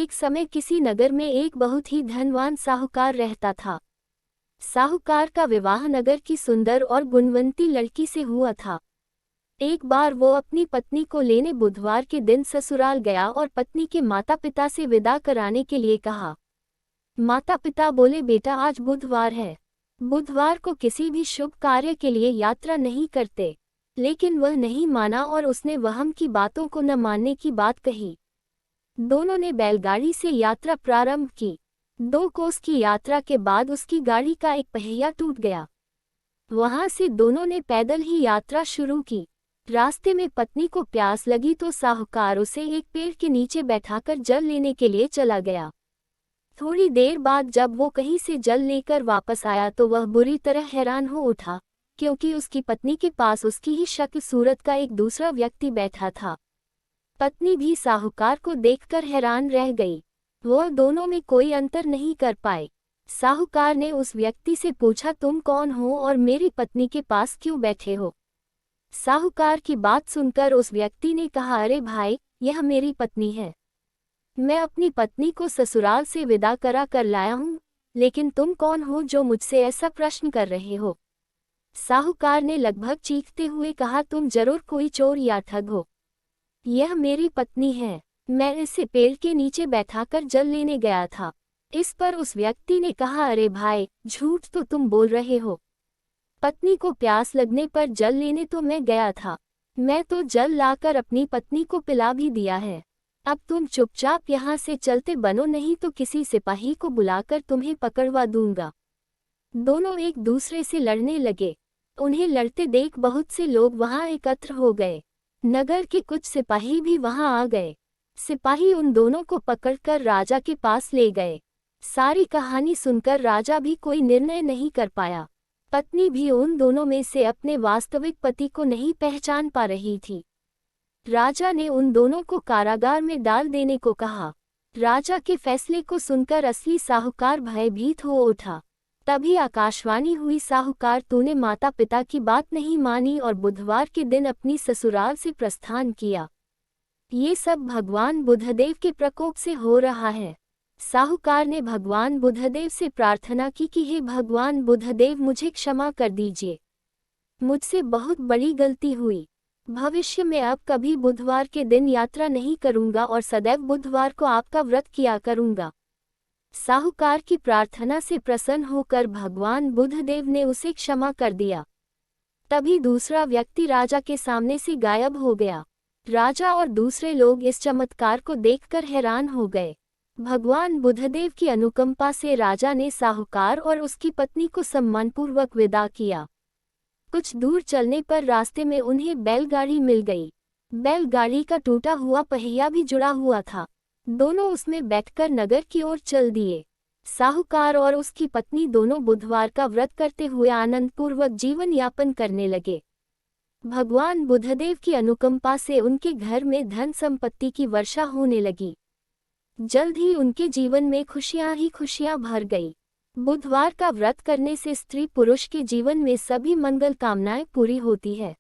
एक समय किसी नगर में एक बहुत ही धनवान साहूकार रहता था। साहूकार का विवाह नगर की सुंदर और गुणवंती लड़की से हुआ था। एक बार वो अपनी पत्नी को लेने बुधवार के दिन ससुराल गया और पत्नी के माता पिता से विदा कराने के लिए कहा। माता पिता बोले, बेटा आज बुधवार है, बुधवार को किसी भी शुभ कार्य के लिए यात्रा नहीं करते। लेकिन वह नहीं माना और उसने वहम की बातों को न मानने की बात कही। दोनों ने बैलगाड़ी से यात्रा प्रारंभ की। 2 कोस की यात्रा के बाद उसकी गाड़ी का एक पहिया टूट गया। वहां से दोनों ने पैदल ही यात्रा शुरू की। रास्ते में पत्नी को प्यास लगी तो साहूकार उसे एक पेड़ के नीचे बैठाकर जल लेने के लिए चला गया। थोड़ी देर बाद जब वो कहीं से जल लेकर वापस आया तो वह बुरी तरह हैरान हो उठा, क्योंकि उसकी पत्नी के पास उसकी ही शक्ल सूरत का एक दूसरा व्यक्ति बैठा था। पत्नी भी साहूकार को देखकर हैरान रह गई। वह दोनों में कोई अंतर नहीं कर पाए। साहूकार ने उस व्यक्ति से पूछा, तुम कौन हो और मेरी पत्नी के पास क्यों बैठे हो? साहूकार की बात सुनकर उस व्यक्ति ने कहा, अरे भाई, यह मेरी पत्नी है। मैं अपनी पत्नी को ससुराल से विदा करा कर लाया हूँ, लेकिन तुम कौन हो जो मुझसे ऐसा प्रश्न कर रहे हो? साहूकार ने लगभग चीखते हुए कहा, तुम जरूर कोई चोर या ठग हो। यह मेरी पत्नी है, मैं इसे पेड़ के नीचे बैठाकर जल लेने गया था। इस पर उस व्यक्ति ने कहा, अरे भाई, झूठ तो तुम बोल रहे हो। पत्नी को प्यास लगने पर जल लेने तो मैं गया था। मैं तो जल लाकर अपनी पत्नी को पिला भी दिया है। अब तुम चुपचाप यहाँ से चलते बनो, नहीं तो किसी सिपाही को बुलाकर तुम्हें पकड़वा दूंगा। दोनों एक दूसरे से लड़ने लगे। उन्हें लड़ते देख बहुत से लोग वहां एकत्र हो गए। नगर के कुछ सिपाही भी वहां आ गए। सिपाही उन दोनों को पकड़कर राजा के पास ले गए। सारी कहानी सुनकर राजा भी कोई निर्णय नहीं कर पाया। पत्नी भी उन दोनों में से अपने वास्तविक पति को नहीं पहचान पा रही थी। राजा ने उन दोनों को कारागार में डाल देने को कहा। राजा के फैसले को सुनकर असली साहूकार भयभीत हो उठा। तभी आकाशवाणी हुई, साहूकार, तूने माता पिता की बात नहीं मानी और बुधवार के दिन अपनी ससुराल से प्रस्थान किया। ये सब भगवान बुद्धदेव के प्रकोप से हो रहा है। साहूकार ने भगवान बुद्धदेव से प्रार्थना की कि हे भगवान बुद्धदेव, मुझे क्षमा कर दीजिए, मुझसे बहुत बड़ी गलती हुई। भविष्य में अब कभी बुधवार के दिन यात्रा नहीं करूंगा और सदैव बुधवार को आपका व्रत किया करूंगा। साहूकार की प्रार्थना से प्रसन्न होकर भगवान बुद्धदेव ने उसे क्षमा कर दिया। तभी दूसरा व्यक्ति राजा के सामने से गायब हो गया। राजा और दूसरे लोग इस चमत्कार को देखकर हैरान हो गए। भगवान बुद्धदेव की अनुकंपा से राजा ने साहूकार और उसकी पत्नी को सम्मानपूर्वक विदा किया। कुछ दूर चलने पर रास्ते में उन्हें बैलगाड़ी मिल गई। बैलगाड़ी का टूटा हुआ पहिया भी जुड़ा हुआ था। दोनों उसमें बैठकर नगर की ओर चल दिए। साहूकार और उसकी पत्नी दोनों बुधवार का व्रत करते हुए आनंदपूर्वक जीवन यापन करने लगे। भगवान बुद्धदेव की अनुकंपा से उनके घर में धन संपत्ति की वर्षा होने लगी। जल्द ही उनके जीवन में खुशियां ही खुशियां भर गई। बुधवार का व्रत करने से स्त्री पुरुष के जीवन में सभी मंगल कामनाएं पूरी होती है।